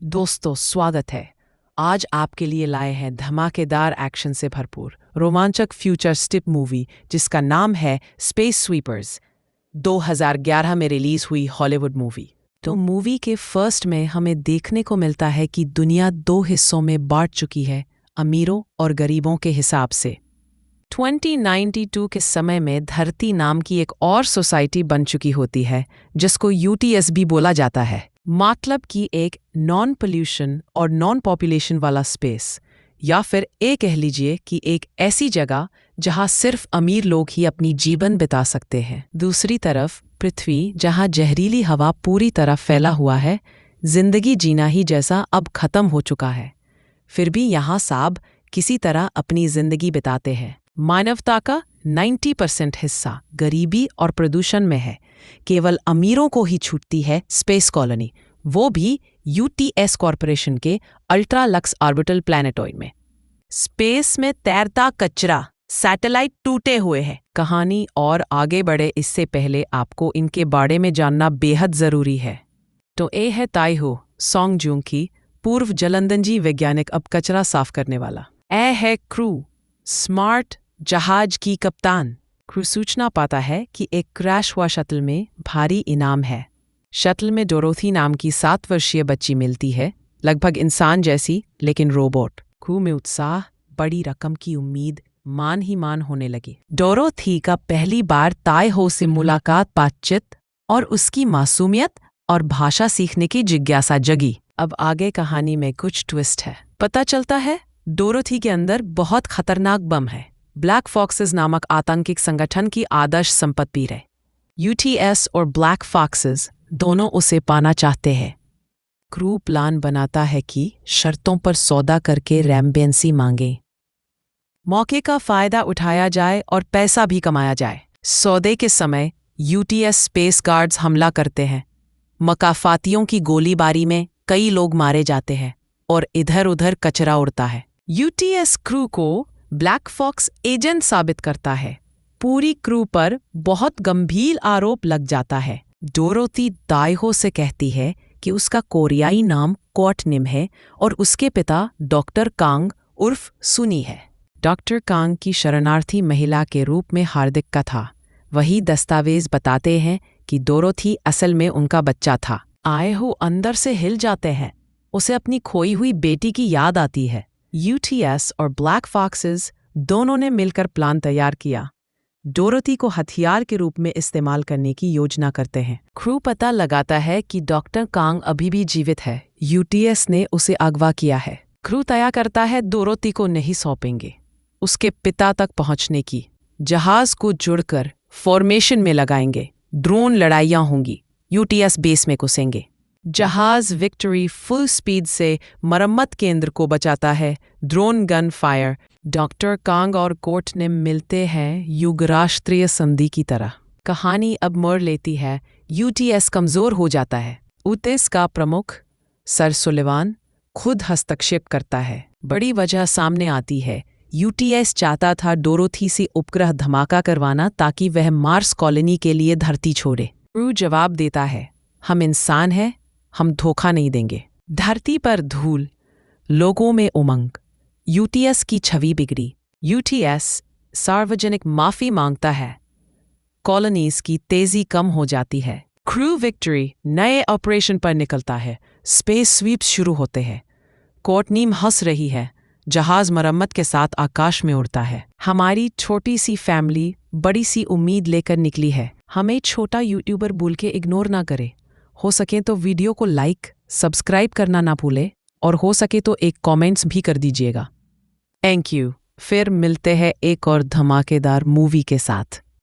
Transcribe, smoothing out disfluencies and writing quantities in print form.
दोस्तों स्वागत है। आज आपके लिए लाए हैं धमाकेदार एक्शन से भरपूर रोमांचक फ्यूचरिस्टिक मूवी जिसका नाम है स्पेस स्वीपर्स। 2011 में रिलीज हुई हॉलीवुड मूवी। तो मूवी के फर्स्ट में हमें देखने को मिलता है कि दुनिया दो हिस्सों में बांट चुकी है, अमीरों और गरीबों के हिसाब से। 2092 के समय में धरती नाम की एक और सोसाइटी बन चुकी होती है जिसको यूटीएस भी बोला जाता है, मतलब कि एक नॉन पोल्यूशन और नॉन पॉपुलेशन वाला स्पेस, या फिर ये कह लीजिए कि एक ऐसी जगह जहां सिर्फ अमीर लोग ही अपनी जीवन बिता सकते हैं। दूसरी तरफ पृथ्वी, जहां जहरीली हवा पूरी तरह फैला हुआ है, जिंदगी जीना ही जैसा अब खत्म हो चुका है। फिर भी यहाँ साब किसी तरह अपनी जिंदगी बिताते हैं। मानवता का 90% हिस्सा गरीबी और प्रदूषण में है। केवल अमीरों को ही छूटती है स्पेस कॉलोनी, वो भी यूटीएस कॉरपोरेशन के अल्ट्रा लक्स ऑर्बिटल प्लैनेटॉइड में। स्पेस में तैरता कचरा, सैटेलाइट टूटे हुए हैं। कहानी और आगे बढ़े इससे पहले आपको इनके बारे में जानना बेहद जरूरी है। तो ये है ताइहो सोंगजुंग की पूर्व जलंधरजी वैज्ञानिक, अब कचरा साफ करने वाला। ए है क्रू, स्मार्ट जहाज की कप्तान। क्रू सूचना पाता है कि एक क्रैश हुआ शटल में भारी इनाम है। शटल में डोरोथी नाम की 7 वर्षीय बच्ची मिलती है, लगभग इंसान जैसी लेकिन रोबोट। क्रू में उत्साह, बड़ी रकम की उम्मीद मान ही मान होने लगी। डोरोथी का पहली बार ताइहो से मुलाकात, बातचीत और उसकी मासूमियत और भाषा सीखने की जिज्ञासा जगी। अब आगे कहानी में कुछ ट्विस्ट है। पता चलता है डोरोथी के अंदर बहुत खतरनाक बम है। ब्लैक फॉक्सेस नामक आतंकिक संगठन की आदर्श संपत्ति है। यूटीएस और ब्लैक फॉक्सेस दोनों उसे पाना चाहते हैं। क्रू प्लान बनाता है कि शर्तों पर सौदा करके रैम्बेंसी मांगे, मौके का फायदा उठाया जाए और पैसा भी कमाया जाए। सौदे के समय यूटीएस स्पेस गार्ड्स हमला करते हैं। मकाफातियों की गोलीबारी में कई लोग मारे जाते हैं और इधर उधर कचरा उड़ता है। यूटीएस क्रू को ब्लैक फॉक्स एजेंट साबित करता है। पूरी क्रू पर बहुत गंभीर आरोप लग जाता है। डोरोथी ताइहो से कहती है कि उसका कोरियाई नाम कोटनिम है और उसके पिता डॉक्टर कांग उर्फ सुनी है। डॉक्टर कांग की शरणार्थी महिला के रूप में हार्दिक का था। वही दस्तावेज बताते हैं कि डोरोथी असल में उनका बच्चा था। ताइहो अंदर से हिल जाते हैं। उसे अपनी खोई हुई बेटी की याद आती है। यूटीएस और ब्लैक फॉक्सेस दोनों ने मिलकर प्लान तैयार किया। डोरोथी को हथियार के रूप में इस्तेमाल करने की योजना करते हैं। क्रू पता लगाता है कि डॉक्टर कांग अभी भी जीवित है। यूटीएस ने उसे अगवा किया है। क्रू तय करता है डोरोथी को नहीं सौंपेंगे। उसके पिता तक पहुंचने की जहाज को जुड़कर फॉर्मेशन में लगाएंगे। ड्रोन लड़ाइयां होंगी। यूटीएस बेस में घुसेंगे। जहाज विक्ट्री फुल स्पीड से मरम्मत केंद्र को बचाता है। Drone gun fire. डॉक्टर कांग और कोटनिम मिलते हैं युगराष्ट्रीय संधि की तरह। कहानी अब मोड़ लेती है। यूटीएस कमजोर हो जाता है। यूटीएस का प्रमुख सर सुलिवान खुद हस्तक्षेप करता है। बड़ी वजह सामने आती है। यूटीएस चाहता था डोरोथी से उपग्रह धमाका करवाना ताकि वह मार्स कॉलोनी के लिए धरती छोड़े। क्रू जवाब देता है, हम इंसान हैं, हम धोखा नहीं देंगे। धरती पर धूल, लोगों में उमंग। यूटीएस की छवि बिगड़ी। यूटीएस सार्वजनिक माफी मांगता है। कॉलोनीज की तेजी कम हो जाती है। क्रू विक्ट्री नए ऑपरेशन पर निकलता है। स्पेस स्वीप्स शुरू होते हैं। कोटनिम हंस रही है। जहाज मरम्मत के साथ आकाश में उड़ता है। हमारी छोटी सी फैमिली बड़ी सी उम्मीद लेकर निकली है। हमें छोटा यूट्यूबर बोल के इग्नोर ना करे। हो सके तो वीडियो को लाइक, सब्सक्राइब करना ना भूले और हो सके तो एक कमेंट्स भी कर दीजिएगा। Thank you. फिर मिलते हैं एक और धमाकेदार मूवी के साथ।